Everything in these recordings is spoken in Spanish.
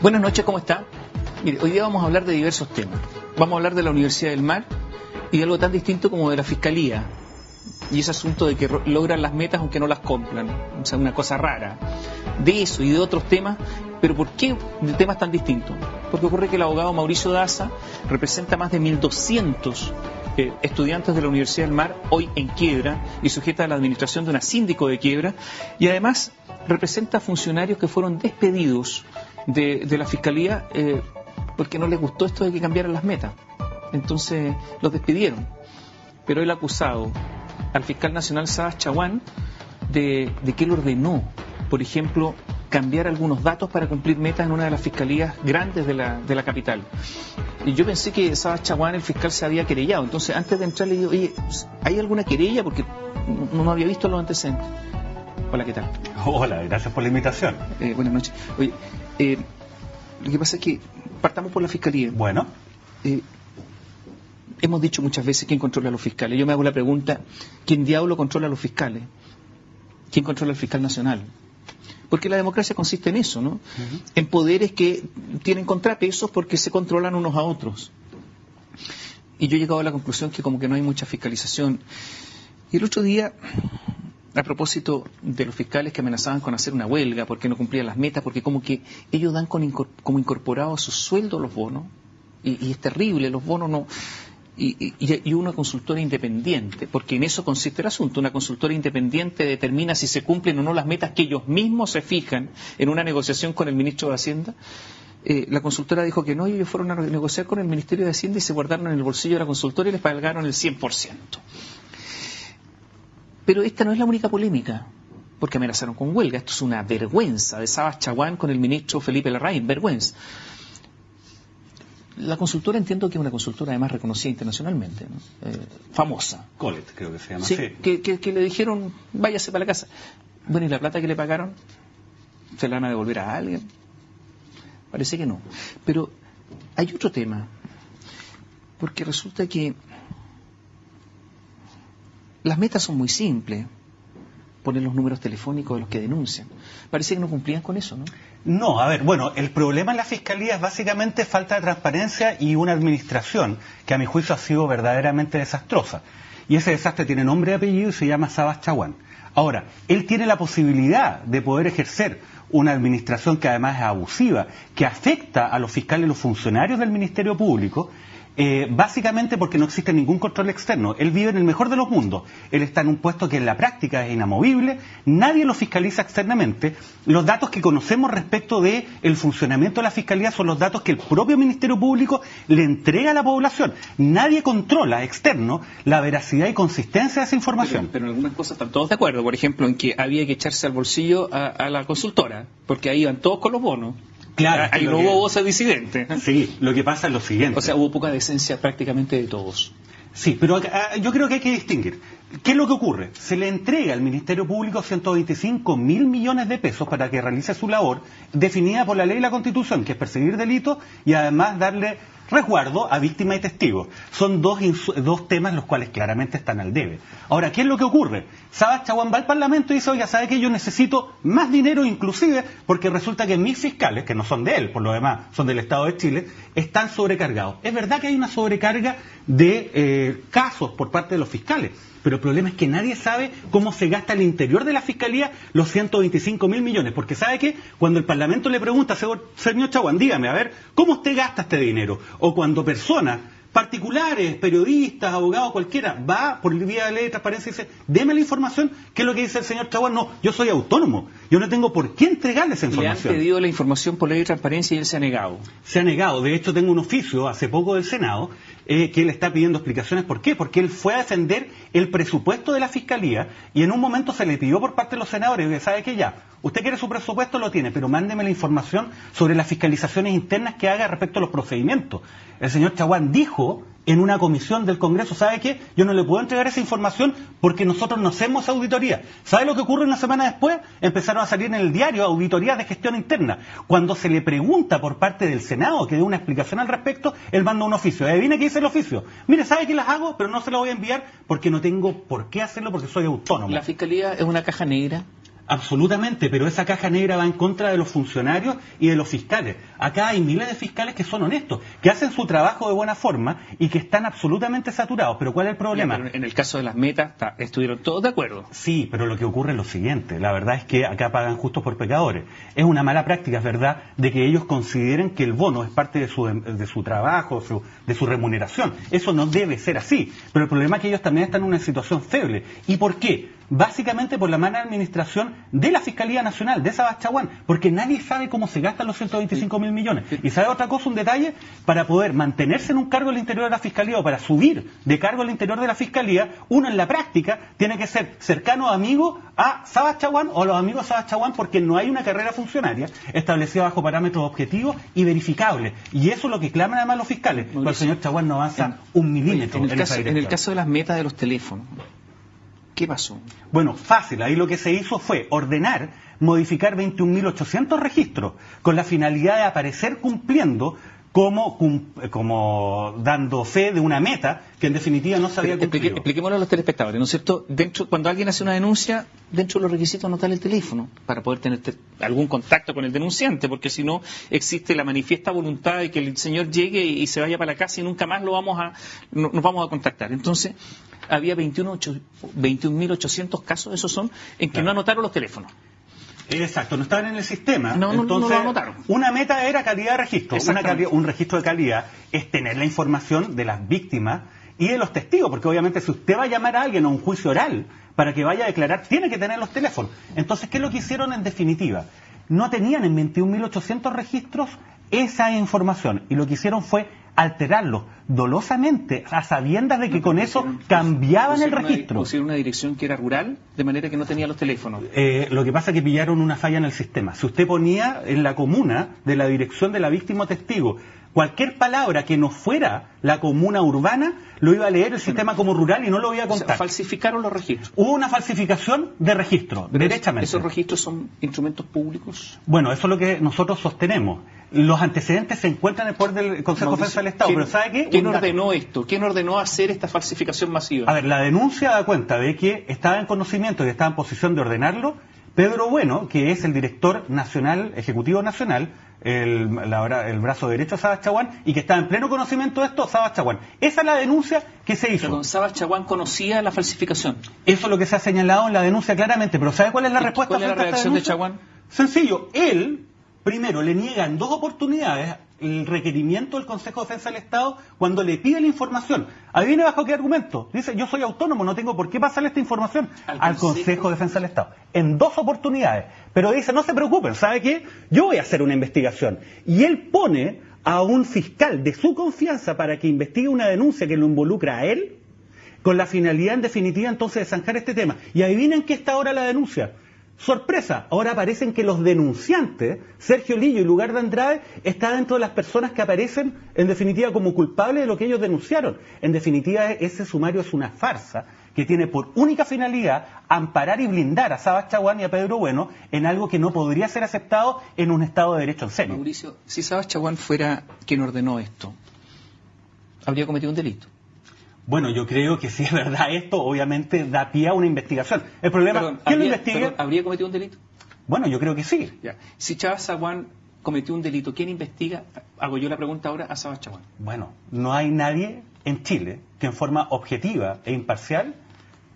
Buenas noches, ¿cómo está? Mire, hoy día vamos a hablar de diversos temas. Vamos a hablar de la Universidad del Mar y de algo tan distinto como de la Fiscalía. Y ese asunto de que logran las metas aunque no las cumplan. O sea, una cosa rara. De eso y de otros temas. ¿Pero por qué de temas tan distintos? Porque ocurre que el abogado Mauricio Daza representa más de 1.200 estudiantes de la Universidad del Mar, hoy en quiebra, y sujeta a la administración de una síndico de quiebra, y además representa funcionarios que fueron despedidos de la Fiscalía porque no les gustó esto de que cambiaran las metas. Entonces los despidieron. Pero el acusado, al fiscal nacional Sabas Chaguán, de que él ordenó, por ejemplo, cambiar algunos datos para cumplir metas en una de las fiscalías grandes de la capital. Y yo pensé que Sabas Chaguán, el fiscal, se había querellado. Entonces, antes de entrar, le digo, oye, ¿hay alguna querella? Porque no había visto los antecedentes. Hola, ¿qué tal? Hola, gracias por la invitación. Buenas noches. Oye, lo que pasa es que partamos por la fiscalía. Bueno. Hemos dicho muchas veces quién controla a los fiscales. Yo me hago la pregunta, ¿quién diablo controla a los fiscales? ¿Quién controla al fiscal nacional? Porque la democracia consiste en eso, ¿no? En poderes que tienen contrapesos porque se controlan unos a otros. Y yo he llegado a la conclusión que como que no hay mucha fiscalización. Y el otro día, a propósito de los fiscales que amenazaban con hacer una huelga porque no cumplían las metas, porque como que ellos dan como incorporado a su sueldo los bonos, y es terrible, los bonos no... Y una consultora independiente, porque en eso consiste el asunto. Una consultora independiente determina si se cumplen o no las metas que ellos mismos se fijan en una negociación con el ministro de Hacienda. La consultora dijo que no, y ellos fueron a negociar con el Ministerio de Hacienda y se guardaron en el bolsillo de la consultora y les pagaron el 100%. Pero esta no es la única polémica, porque amenazaron con huelga. Esto es una vergüenza de Sabas Chaguán con el ministro Felipe Larraín, vergüenza. La consultora, entiendo que es una consultora además reconocida internacionalmente, ¿no? Famosa. Colet, creo que se llama. Sí, que le dijeron, váyase para la casa. Bueno, ¿y la plata que le pagaron? ¿Se la van a devolver a alguien? Parece que no. Pero hay otro tema, porque resulta que las metas son muy simples. Poner los números telefónicos de los que denuncian. Parece que no cumplían con eso, ¿no? No, a ver, bueno, el problema en la Fiscalía es básicamente falta de transparencia y una administración que a mi juicio ha sido verdaderamente desastrosa. Y ese desastre tiene nombre y apellido y se llama Sabas Chaguán. Ahora, él tiene la posibilidad de poder ejercer una administración que además es abusiva, que afecta a los fiscales y los funcionarios del Ministerio Público, básicamente porque no existe ningún control externo. Él vive en el mejor de los mundos. Él está en un puesto que en la práctica es inamovible, nadie lo fiscaliza externamente. Los datos que conocemos respecto del funcionamiento de la Fiscalía son los datos que el propio Ministerio Público le entrega a la población. Nadie controla externo la veracidad y consistencia de esa información. Pero en algunas cosas están todos de acuerdo, por ejemplo, en que había que echarse al bolsillo a la consultora, porque ahí iban todos con los bonos. Claro, ahí no hubo voces disidentes. Sí, lo que pasa es lo siguiente. O sea, hubo poca decencia prácticamente de todos. Sí, pero yo creo que hay que distinguir. ¿Qué es lo que ocurre? Se le entrega al Ministerio Público 125.000 millones de pesos para que realice su labor, definida por la ley y la Constitución, que es perseguir delitos y además darle resguardo a víctimas y testigos. Son dos temas los cuales claramente están al debe. Ahora, ¿qué es lo que ocurre? Sabas Chaguán va al Parlamento y dice, oiga, ¿sabe qué? Yo necesito más dinero inclusive porque resulta que mis fiscales, que no son de él, por lo demás, son del Estado de Chile, están sobrecargados. Es verdad que hay una sobrecarga de casos por parte de los fiscales, pero el problema es que nadie sabe cómo se gasta al interior de la Fiscalía los 125.000 millones, porque ¿sabe qué? Cuando el Parlamento le pregunta, señor Chaguán, dígame, a ver, ¿cómo usted gasta este dinero? O cuando personas particulares, periodistas, abogados, cualquiera, va por vía de ley de transparencia y dice, deme la información, ¿qué es lo que dice el señor Chaguán? No, yo soy autónomo, yo no tengo por qué entregarle esa información. Le han pedido la información por ley de transparencia y él se ha negado. Se ha negado, de hecho tengo un oficio hace poco del Senado que él está pidiendo explicaciones. ¿Por qué? Porque él fue a defender el presupuesto de la Fiscalía y en un momento se le pidió por parte de los senadores, que sabe que ya, usted quiere su presupuesto, lo tiene, pero mándeme la información sobre las fiscalizaciones internas que haga respecto a los procedimientos. El señor Chaguán dijo en una comisión del Congreso, ¿sabe qué? Yo no le puedo entregar esa información porque nosotros no hacemos auditoría. ¿Sabe lo que ocurre una semana después? Empezaron a salir en el diario auditorías de gestión interna. Cuando se le pregunta por parte del Senado que dé una explicación al respecto, él manda un oficio. ¿Adivina qué dice el oficio? Mire, ¿sabe que las hago? Pero no se las voy a enviar porque no tengo por qué hacerlo porque soy autónomo. ¿La Fiscalía es una caja negra? Absolutamente, pero esa caja negra va en contra de los funcionarios y de los fiscales. Acá hay miles de fiscales que son honestos, que hacen su trabajo de buena forma y que están absolutamente saturados. Pero ¿cuál es el problema? Pero en el caso de las metas, estuvieron todos de acuerdo. Sí, pero lo que ocurre es lo siguiente. La verdad es que acá pagan justos por pecadores. Es una mala práctica, es verdad, de que ellos consideren que el bono es parte de su trabajo, de su remuneración. Eso no debe ser así. Pero el problema es que ellos también están en una situación feble. ¿Y por qué? Básicamente por la mala administración de la Fiscalía Nacional, de Sabas Chaguán, porque nadie sabe cómo se gastan los 125.000 millones. Y sabe otra cosa, un detalle, para poder mantenerse en un cargo al interior de la Fiscalía o para subir de cargo al interior de la Fiscalía, uno en la práctica tiene que ser cercano amigo a Sabas Chaguán o a los amigos de Sabas Chaguán, porque no hay una carrera funcionaria establecida bajo parámetros objetivos y verificables. Y eso es lo que claman además los fiscales. Pero el señor Chaguán no avanza un milímetro en esa dirección. En el caso de las metas de los teléfonos, ¿qué pasó? Bueno, fácil. Ahí lo que se hizo fue ordenar modificar 21.800 registros con la finalidad de aparecer cumpliendo como dando fe de una meta que en definitiva no se había cumplido. Expliquémoslo a los telespectadores, ¿no es cierto? Cuando alguien hace una denuncia, dentro de los requisitos anotar el teléfono para poder tener algún contacto con el denunciante, porque si no existe la manifiesta voluntad de que el señor llegue y se vaya para la casa y nunca más nos vamos a contactar. Entonces, había 21.800 casos, esos son, en que no anotaron los teléfonos. Exacto, no estaban en el sistema. Entonces, no lo anotaron. Una meta era calidad de registro. Un registro de calidad es tener la información de las víctimas y de los testigos, porque obviamente si usted va a llamar a alguien a un juicio oral para que vaya a declarar, tiene que tener los teléfonos. Entonces, ¿qué es lo que hicieron en definitiva? No tenían en 21.800 registros esa información y lo que hicieron fue alterarlo dolosamente a sabiendas de que con eso cambiaban el registro. Pusieron una dirección que era rural, de manera que no tenía los teléfonos. Lo que pasa es que pillaron una falla en el sistema. Si usted ponía en la comuna de la dirección de la víctima o testigo cualquier palabra que no fuera la comuna urbana, lo iba a leer el sistema como rural y no lo iba a contar. O sea, falsificaron los registros. Hubo una falsificación de registro, derechamente. ¿Esos registros son instrumentos públicos? Bueno, eso es lo que nosotros sostenemos. Los antecedentes se encuentran en el poder del Consejo de Defensa del Estado, pero ¿sabe qué? ¿Quién ordenó esto? ¿Quién ordenó hacer esta falsificación masiva? A ver, la denuncia da cuenta de que estaba en conocimiento y estaba en posición de ordenarlo Pedro Bueno, que es el director nacional, ejecutivo nacional, el brazo derecho de Sabas Chaguán, y que está en pleno conocimiento de esto, Sabas Chaguán. Esa es la denuncia que se hizo. Pero Sabas Chaguán conocía la falsificación. Eso es lo que se ha señalado en la denuncia claramente, pero ¿sabe cuál es la respuesta? ¿Cuál es la reacción de Chaguán? Sencillo, él, primero, le niega en 2 oportunidades el requerimiento del Consejo de Defensa del Estado cuando le pide la información. Adivine bajo qué argumento. Dice, yo soy autónomo, no tengo por qué pasarle esta información al Consejo de Defensa del Estado. En 2 oportunidades. Pero dice, no se preocupen, ¿sabe qué? Yo voy a hacer una investigación. Y él pone a un fiscal de su confianza para que investigue una denuncia que lo involucra a él, con la finalidad en definitiva entonces de zanjar este tema. Y adivinen qué está ahora la denuncia. Sorpresa, ahora aparecen que los denunciantes, Sergio Lillo y Lugar de Andrade, está dentro de las personas que aparecen en definitiva como culpables de lo que ellos denunciaron. En definitiva, ese sumario es una farsa que tiene por única finalidad amparar y blindar a Sabas Chaguán y a Pedro Bueno en algo que no podría ser aceptado en un Estado de Derecho en serio. Mauricio, si Sabas Chaguán fuera quien ordenó esto, ¿habría cometido un delito? Bueno, yo creo que si es verdad esto, obviamente da pie a una investigación. El problema, ¿quién lo investiga? ¿Habría cometido un delito? Bueno, yo creo que sí. Ya. Si Sabas Chaguán cometió un delito, ¿quién investiga? Hago yo la pregunta ahora a Sabas Chaguán. Bueno, no hay nadie en Chile que en forma objetiva e imparcial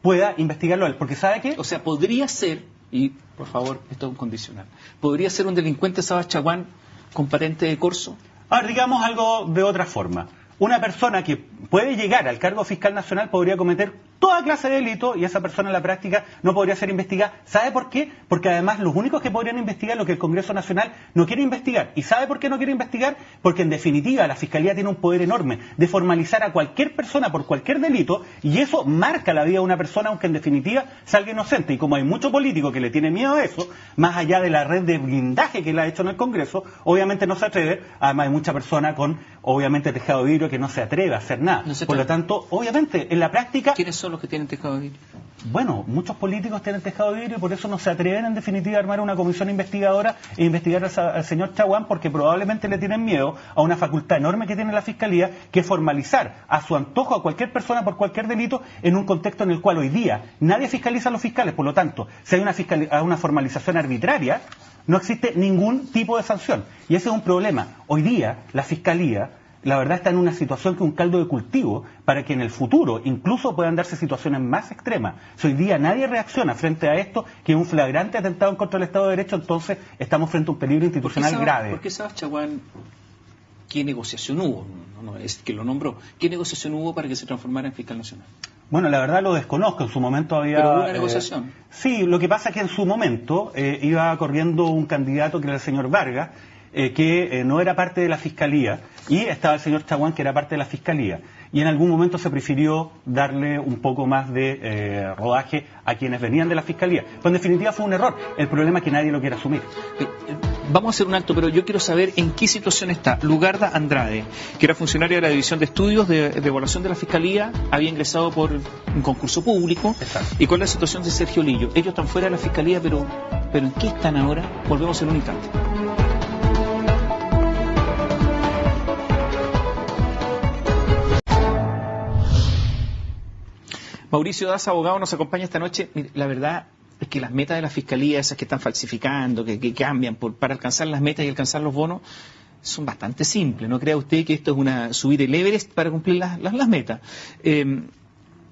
pueda investigarlo a él, porque ¿sabe qué? O sea, podría ser, y por favor, esto es un condicional, ¿podría ser un delincuente Sabas Chaguán con patente de corso? Ahora, digamos algo de otra forma. Una persona que puede llegar al cargo fiscal nacional podría cometer toda clase de delito y esa persona en la práctica no podría ser investigada. ¿Sabe por qué? Porque además los únicos que podrían investigar lo que el Congreso Nacional no quiere investigar. ¿Y sabe por qué no quiere investigar? Porque en definitiva la Fiscalía tiene un poder enorme de formalizar a cualquier persona por cualquier delito y eso marca la vida de una persona aunque en definitiva salga inocente. Y como hay mucho político que le tiene miedo a eso, más allá de la red de blindaje que le ha hecho en el Congreso, obviamente no se atreve. Además hay mucha persona con obviamente tejado de vidrio que no se atreve a hacer nada. No se por lo tanto, obviamente, en la práctica... ¿Quiénes son los que tienen tejado de vidrio? Bueno, muchos políticos tienen tejado de vidrio y por eso no se atreven en definitiva a armar una comisión investigadora e investigar al señor Chaguán, porque probablemente le tienen miedo a una facultad enorme que tiene la Fiscalía, que es formalizar a su antojo a cualquier persona por cualquier delito en un contexto en el cual hoy día nadie fiscaliza a los fiscales. Por lo tanto, si hay una formalización arbitraria, no existe ningún tipo de sanción. Y ese es un problema. Hoy día la Fiscalía, la verdad, está en una situación que es un caldo de cultivo para que en el futuro incluso puedan darse situaciones más extremas. Si hoy día nadie reacciona frente a esto, que es un flagrante atentado en contra del Estado de Derecho, entonces estamos frente a un peligro institucional grave. ¿Por qué sabes, Chaguán, qué negociación hubo? No, es que lo nombró. ¿Qué negociación hubo para que se transformara en fiscal nacional? Bueno, la verdad lo desconozco. En su momento había... ¿Pero hubo una negociación? Sí, lo que pasa es que en su momento iba corriendo un candidato que era el señor Vargas, que no era parte de la Fiscalía, y estaba el señor Chaguán, que era parte de la Fiscalía. Y en algún momento se prefirió darle un poco más de rodaje a quienes venían de la Fiscalía. Pues en definitiva fue un error. El problema es que nadie lo quiere asumir. Vamos a hacer un alto, pero yo quiero saber en qué situación está Lugarda Andrade, que era funcionaria de la División de Estudios de Evaluación de la Fiscalía, había ingresado por un concurso público. Exacto. ¿Y cuál es la situación de Sergio Lillo? Ellos están fuera de la Fiscalía, pero ¿en qué están ahora? Volvemos en un instante. Mauricio Daza, abogado, nos acompaña esta noche. Mire, la verdad es que las metas de la Fiscalía, esas que están falsificando, que cambian para alcanzar las metas y alcanzar los bonos, son bastante simples. ¿No crea usted que esto es una subir el Everest para cumplir las metas?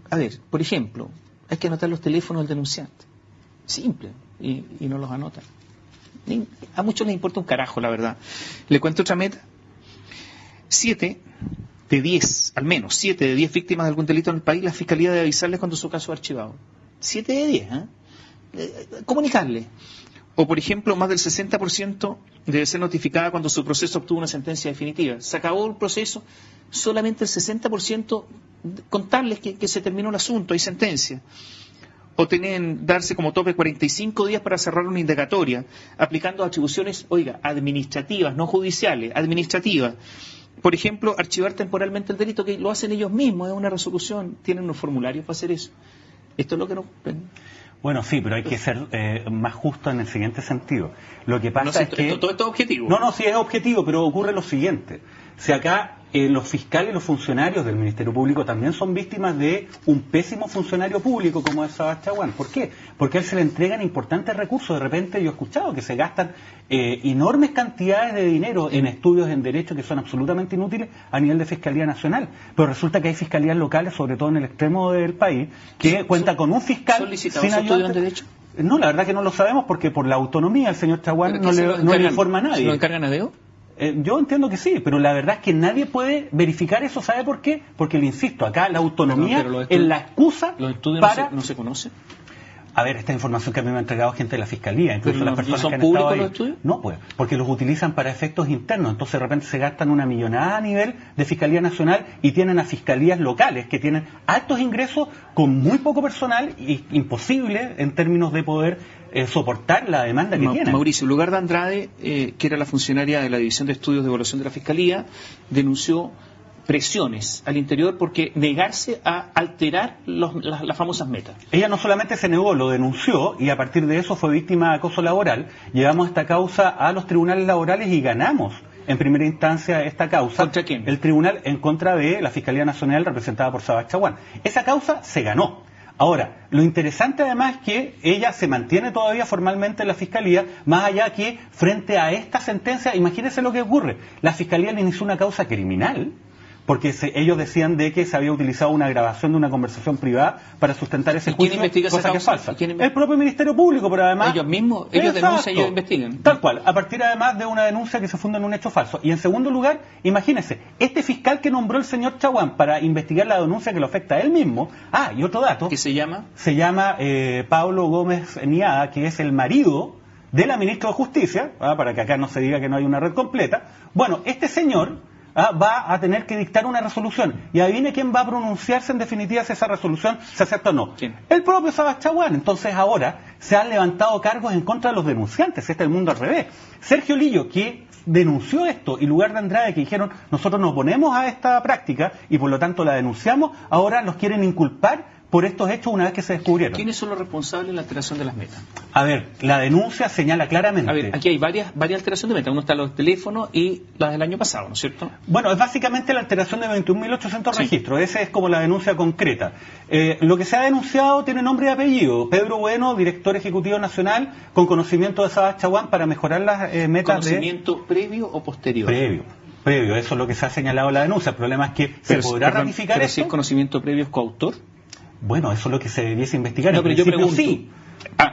A ver, por ejemplo, hay que anotar los teléfonos del denunciante. Simple. Y no los anotan. A muchos les importa un carajo, la verdad. Le cuento otra meta. 7 de 10, al menos 7 de 10 víctimas de algún delito en el país, la Fiscalía debe avisarles cuando su caso es archivado. 7 de 10, comunicarle. O, por ejemplo, más del 60% debe ser notificada cuando su proceso obtuvo una sentencia definitiva. Se acabó el proceso, solamente el 60% contarles que se terminó el asunto, hay sentencia. O darse como tope 45 días para cerrar una indagatoria, aplicando atribuciones, administrativas, no judiciales, administrativas. Por ejemplo, archivar temporalmente el delito, que lo hacen ellos mismos, es una resolución, tienen unos formularios para hacer eso. Esto es lo que nos... Bueno, sí, pero hay que ser más justo en el siguiente sentido. Lo que pasa es que... Todo esto es objetivo. No, sí es objetivo, pero ocurre lo siguiente. Si acá los fiscales y los funcionarios del Ministerio Público también son víctimas de un pésimo funcionario público como es Sabas Chaguán. ¿Por qué? Porque a él se le entregan importantes recursos. De repente yo he escuchado que se gastan enormes cantidades de dinero en estudios en derecho que son absolutamente inútiles a nivel de Fiscalía Nacional. Pero resulta que hay fiscalías locales, sobre todo en el extremo del país, que cuentan con un fiscal... ¿Son licitados estudios en derecho? No, la verdad que no lo sabemos porque por la autonomía el señor Chaguán no le informa a nadie. ¿Se lo encargan a DEO? Yo entiendo que sí, pero la verdad es que nadie puede verificar eso. ¿Sabe por qué? Porque, le insisto, acá la autonomía es la excusa ¿Los estudios para... no se conocen? A ver, esta información que a mí me ha entregado gente de la Fiscalía, incluso las personas ¿no son que han públicos estado ahí. los estudios? No, pues, porque los utilizan para efectos internos, entonces de repente se gastan una millonada a nivel de Fiscalía Nacional y tienen a fiscalías locales que tienen altos ingresos con muy poco personal y imposible en términos de poder soportar la demanda que tienen. Mauricio, Lugarda Andrade, que era la funcionaria de la División de Estudios de Evaluación de la Fiscalía, denunció presiones al interior porque negarse a alterar las famosas metas. Ella no solamente se negó, lo denunció y a partir de eso fue víctima de acoso laboral. Llevamos esta causa a los tribunales laborales y ganamos en primera instancia esta causa. ¿Contra quién? El tribunal en contra de la Fiscalía Nacional representada por Sabas Chaguán. Esa causa se ganó. Ahora, lo interesante además es que ella se mantiene todavía formalmente en la Fiscalía, más allá que frente a esta sentencia, imagínense lo que ocurre. La Fiscalía le inició una causa criminal porque ellos decían de que se había utilizado una grabación de una conversación privada para sustentar ese juicio, cosa que es falsa. El propio Ministerio Público, pero además... Ellos mismos, ellos denuncian y ellos investigan. Tal cual, a partir además de una denuncia que se funda en un hecho falso. Y en segundo lugar, imagínense, este fiscal que nombró el señor Chaguán para investigar la denuncia que lo afecta a él mismo, y otro dato... ¿Qué se llama? Se llama Pablo Gómez Niada, que es el marido de la ministra de Justicia, para que acá no se diga que no hay una red completa. Bueno, este señor... va a tener que dictar una resolución. Y adivine quién va a pronunciarse en definitiva si esa resolución se acepta o no. ¿Quién? El propio Sabas Chaguán. Entonces ahora se han levantado cargos en contra de los denunciantes. Este es el mundo al revés. Sergio Lillo, que denunció esto, y Lugarda Andrade, que dijeron nosotros nos oponemos a esta práctica y por lo tanto la denunciamos, ahora los quieren inculpar por estos hechos una vez que se descubrieron. ¿Quiénes son los responsables de la alteración de las metas? A ver, la denuncia señala claramente... A ver, aquí hay varias alteraciones de metas. Uno está los teléfonos y las del año pasado, ¿no es cierto? Bueno, es básicamente la alteración de 21.800 Sí. registros. Esa es como la denuncia concreta. Lo que se ha denunciado tiene nombre y apellido. Pedro Bueno, director ejecutivo nacional, con conocimiento de Sabas Chaguán para mejorar las metas ¿Conocimiento previo o posterior? Previo, eso es lo que se ha señalado en la denuncia. El problema es que ¿se podrá ratificar pero esto? si es conocimiento previo, ¿es coautor? Bueno, eso es lo que se debiese investigar. No, En pero yo principio, pregunto. sí.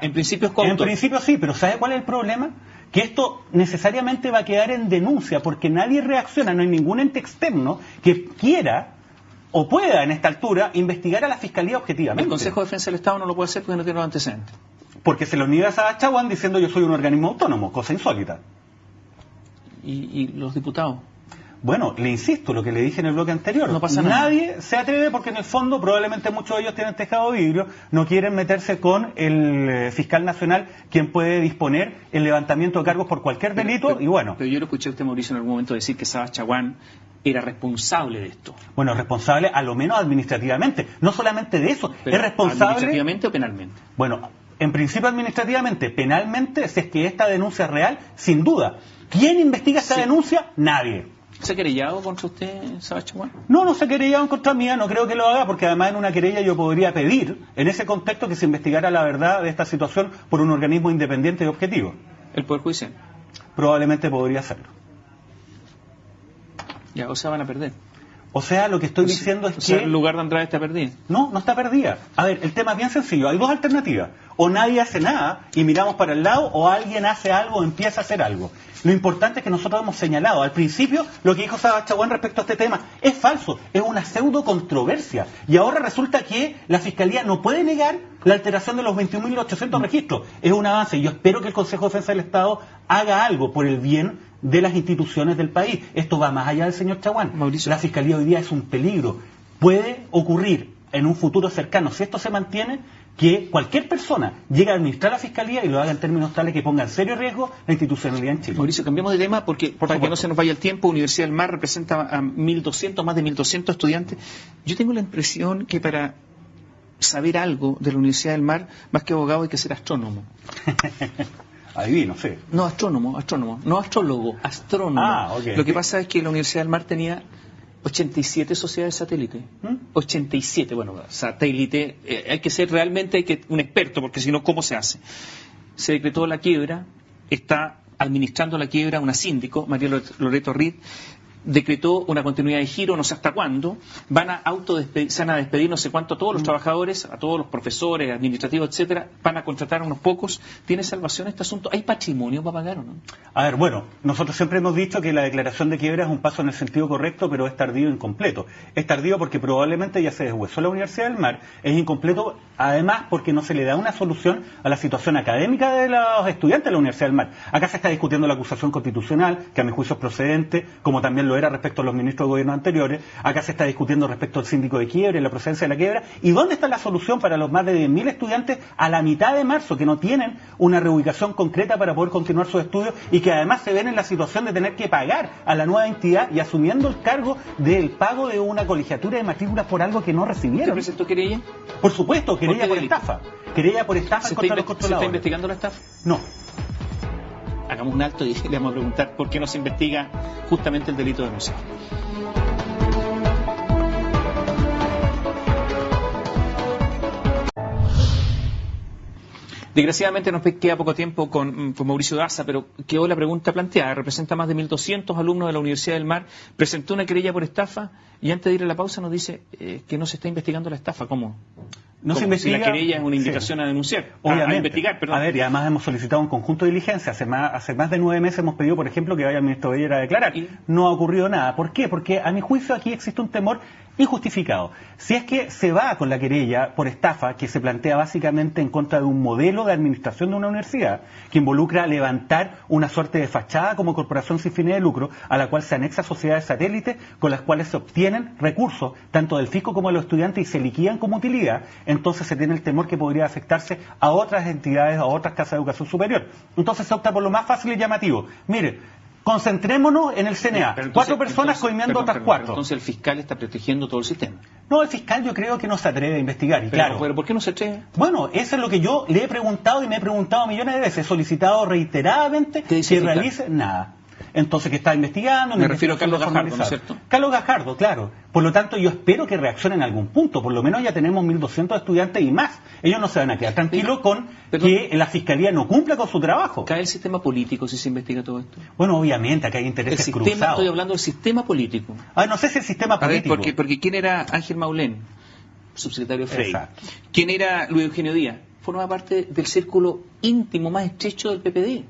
En principio es coautor. En principio sí, pero ¿sabe cuál es el problema? Que esto necesariamente va a quedar en denuncia porque nadie reacciona, no hay ningún ente externo que quiera o pueda en esta altura investigar a la Fiscalía objetivamente. El Consejo de Defensa del Estado no lo puede hacer porque no tiene los antecedentes. Porque se lo niega a Sabas Chaguán diciendo yo soy un organismo autónomo, cosa insólita. ¿Y los diputados? Bueno, le insisto, lo que le dije en el bloque anterior. No pasa nada. Nadie se atreve porque en el fondo probablemente muchos de ellos tienen tejado de vidrio, no quieren meterse con el fiscal nacional, quien puede disponer el levantamiento de cargos por cualquier delito, y bueno. Pero yo lo escuché a usted, Mauricio, en algún momento decir que Sabas Chaguán era responsable de esto. Bueno, responsable a lo menos administrativamente. No solamente de eso, Pero es responsable... ¿administrativamente o penalmente? Bueno, en principio administrativamente, penalmente, si es que esta denuncia es real, sin duda. ¿Quién investiga esta Sí. denuncia? Nadie. ¿Se ha querellado contra usted, Sabas Chaguán? No se querellado en contra mía, no creo que lo haga, porque además en una querella yo podría pedir, en ese contexto, que se investigara la verdad de esta situación por un organismo independiente y objetivo. ¿El Poder Judicial? Probablemente podría hacerlo. Ya, o sea, van a perder. O sea, lo que estoy diciendo es O sea, que... el lugar de Andrade está perdido. No está perdida. A ver, el tema es bien sencillo. Hay dos alternativas. O nadie hace nada y miramos para el lado, o alguien hace algo o empieza a hacer algo. Lo importante es que nosotros hemos señalado al principio lo que dijo Sabas Chaguán respecto a este tema. Es falso, es una pseudo controversia. Y ahora resulta que la Fiscalía no puede negar la alteración de los 21.800 registros. Es un avance y yo espero que el Consejo de Defensa del Estado haga algo por el bien de las instituciones del país. Esto va más allá del señor Chaguán. Mauricio. La Fiscalía hoy día es un peligro. Puede ocurrir en un futuro cercano, si esto se mantiene, que cualquier persona llegue a administrar la Fiscalía y lo haga en términos tales que ponga en serio riesgo la institucionalidad en Chile. Mauricio, cambiamos de tema porque para que no se nos vaya el tiempo. Universidad del Mar representa a 1.200, más de 1.200 estudiantes. Yo tengo la impresión que para saber algo de la Universidad del Mar, más que abogado, hay que ser astrónomo. Adivino, sí. No, astrónomo, no astrólogo, astrónomo. Ah, ok. Lo que pasa es que la Universidad del Mar tenía 87 sociedades satélite. 87, bueno, satélite, hay que ser realmente un experto, porque si no, ¿cómo se hace? Se decretó la quiebra, está administrando la quiebra una síndico, María Loreto Reed, decretó una continuidad de giro, no sé hasta cuándo, se van a despedir no sé cuánto a todos los trabajadores, a todos los profesores, administrativos, etcétera, van a contratar a unos pocos. ¿Tiene salvación este asunto? ¿Hay patrimonio para pagar o no? A ver, bueno, nosotros siempre hemos dicho que la declaración de quiebra es un paso en el sentido correcto, pero es tardío e incompleto. Es tardío porque probablemente ya se deshuesó la Universidad del Mar, es incompleto además porque no se le da una solución a la situación académica de los estudiantes de la Universidad del Mar. Acá se está discutiendo la acusación constitucional, que a mi juicio es procedente, como también lo era respecto a los ministros de gobierno anteriores. Acá se está discutiendo respecto al síndico de quiebra y la procedencia de la quiebra. ¿Y dónde está la solución para los más de 10.000 estudiantes a la mitad de marzo que no tienen una reubicación concreta para poder continuar sus estudios y que además se ven en la situación de tener que pagar a la nueva entidad y asumiendo el cargo del pago de una colegiatura de matrículas por algo que no ¿Usted recibieron? presentó querella? Por supuesto, querella ¿Por qué por delito? estafa. Querella por estafa ¿Se contra los está controladores. investigando la estafa? No. Hagamos un alto y le vamos a preguntar por qué no se investiga justamente el delito denunciado. Desgraciadamente nos queda poco tiempo con Mauricio Daza, pero quedó la pregunta planteada. Representa más de 1.200 alumnos de la Universidad del Mar, presentó una querella por estafa y antes de ir a la pausa nos dice que no se está investigando la estafa. ¿Cómo? No se ¿Cómo? investiga. Si la querella es una Sí. invitación a denunciar, Obviamente. a investigar, perdón. A ver, y además hemos solicitado un conjunto de diligencias. Hace más de 9 meses hemos pedido, por ejemplo, que vaya el ministro Beller a declarar. ¿Y? No ha ocurrido nada. ¿Por qué? Porque a mi juicio aquí existe un temor injustificado. Si es que se va con la querella por estafa, que se plantea básicamente en contra de un modelo de administración de una universidad, que involucra levantar una suerte de fachada como corporación sin fines de lucro, a la cual se anexa sociedades satélites con las cuales se obtienen recursos, tanto del fisco como de los estudiantes, y se liquidan como utilidad, entonces se tiene el temor que podría afectarse a otras entidades, a otras casas de educación superior. Entonces se opta por lo más fácil y llamativo. Mire, Concentrémonos en el CNA. Pero entonces, 4 personas coimiendo otras 4. Entonces el fiscal está protegiendo todo el sistema. No, el fiscal yo creo que no se atreve a investigar. Y claro, pero ¿por qué no se atreve? bueno, eso es lo que yo le he preguntado y me he preguntado millones de veces. He solicitado reiteradamente que realice nada. Entonces, que está investigando. Me refiero a Carlos Gajardo, ¿no es cierto? Carlos Gajardo, claro. Por lo tanto, yo espero que reaccione en algún punto. Por lo menos ya tenemos 1.200 estudiantes y más. Ellos no se van a quedar tranquilos con que la Fiscalía no cumpla con su trabajo. ¿Cae el sistema político si se investiga todo esto? Bueno, obviamente, acá hay intereses cruzados. Estoy hablando del sistema político. No sé si el sistema político. Porque ¿quién era Ángel Maulén? Subsecretario Frey. Exacto. ¿Quién era Luis Eugenio Díaz? Formaba parte del círculo íntimo más estrecho del PPD.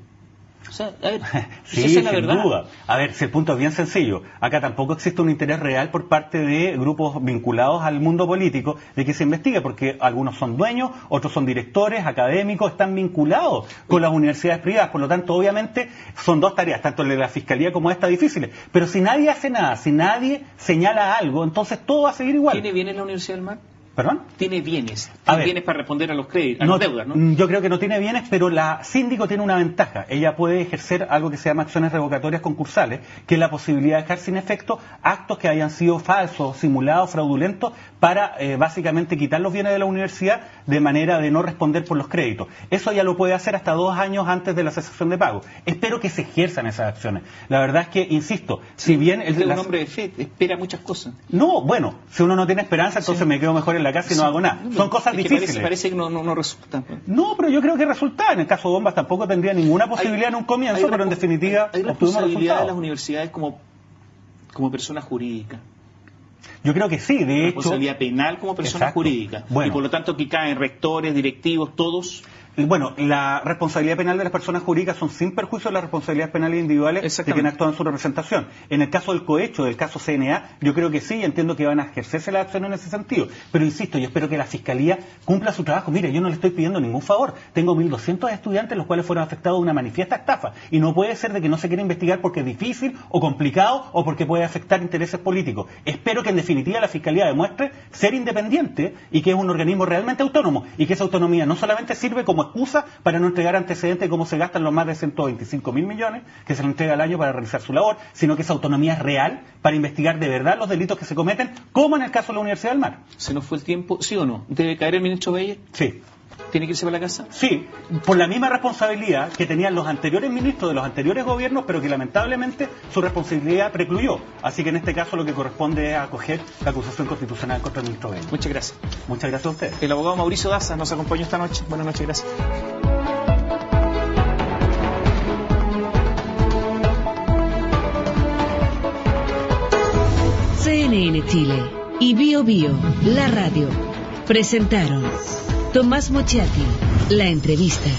O sea, a ver, sí, esa es la verdad. Sin duda. A ver, si el punto es bien sencillo. Acá tampoco existe un interés real por parte de grupos vinculados al mundo político de que se investigue, porque algunos son dueños, otros son directores, académicos, están vinculados con las universidades privadas. Por lo tanto, obviamente, son 2 tareas, tanto la Fiscalía como esta, difíciles. Pero si nadie hace nada, si nadie señala algo, entonces todo va a seguir igual. ¿Tiene bienes la Universidad del Mar? ¿Perdón? Tiene bienes. Tiene bienes para responder a los créditos, a las deudas, ¿no? Yo creo que no tiene bienes, pero la síndico tiene una ventaja. Ella puede ejercer algo que se llama acciones revocatorias concursales, que es la posibilidad de dejar sin efecto actos que hayan sido falsos, simulados, fraudulentos, para básicamente quitar los bienes de la universidad de manera de no responder por los créditos. Eso ya lo puede hacer hasta 2 años antes de la cesación de pago. Espero que se ejerzan esas acciones. La verdad es que, insisto, si bien... un hombre de fe espera muchas cosas. No, bueno, si uno no tiene esperanza, entonces me quedo mejor en la casa y no hago nada. Son cosas difíciles. Parece que no resulta. No, pero yo creo que resulta. En el caso de Bombas tampoco tendría ninguna posibilidad en un comienzo, pero en definitiva hay obtuvimos responsabilidad de resultados. las universidades como personas jurídicas. Yo creo que sí, de hecho... Responsabilidad penal como persona jurídica. Bueno. Y por lo tanto que caen rectores, directivos, todos... Bueno, la responsabilidad penal de las personas jurídicas son sin perjuicio de las responsabilidades penales individuales de quienes actúan en su representación. En el caso del cohecho, del caso CNA, yo creo que sí, y entiendo que van a ejercerse las acciones en ese sentido. Pero insisto, yo espero que la Fiscalía cumpla su trabajo. Mire, yo no le estoy pidiendo ningún favor. Tengo 1.200 estudiantes los cuales fueron afectados de una manifiesta estafa. Y no puede ser de que no se quiera investigar porque es difícil o complicado o porque puede afectar intereses políticos. Espero que en definitiva la Fiscalía demuestre ser independiente y que es un organismo realmente autónomo y que esa autonomía no solamente sirve como excusa para no entregar antecedentes de cómo se gastan los más de 125.000 millones que se le entrega al año para realizar su labor, sino que esa autonomía es real para investigar de verdad los delitos que se cometen, como en el caso de la Universidad del Mar. ¿Se nos fue el tiempo? ¿Sí o no? ¿Debe caer el ministro Beyer? Sí. ¿Tiene que irse para la casa? Sí, por la misma responsabilidad que tenían los anteriores ministros de los anteriores gobiernos, pero que lamentablemente su responsabilidad precluyó. Así que en este caso lo que corresponde es acoger la acusación constitucional contra el ministro Beyer. Muchas gracias. Muchas gracias a ustedes. El abogado Mauricio Daza nos acompañó esta noche. Buenas noches, gracias. CNN Chile y Bio Bio, la radio, presentaron Tomás Mochiati, la entrevista.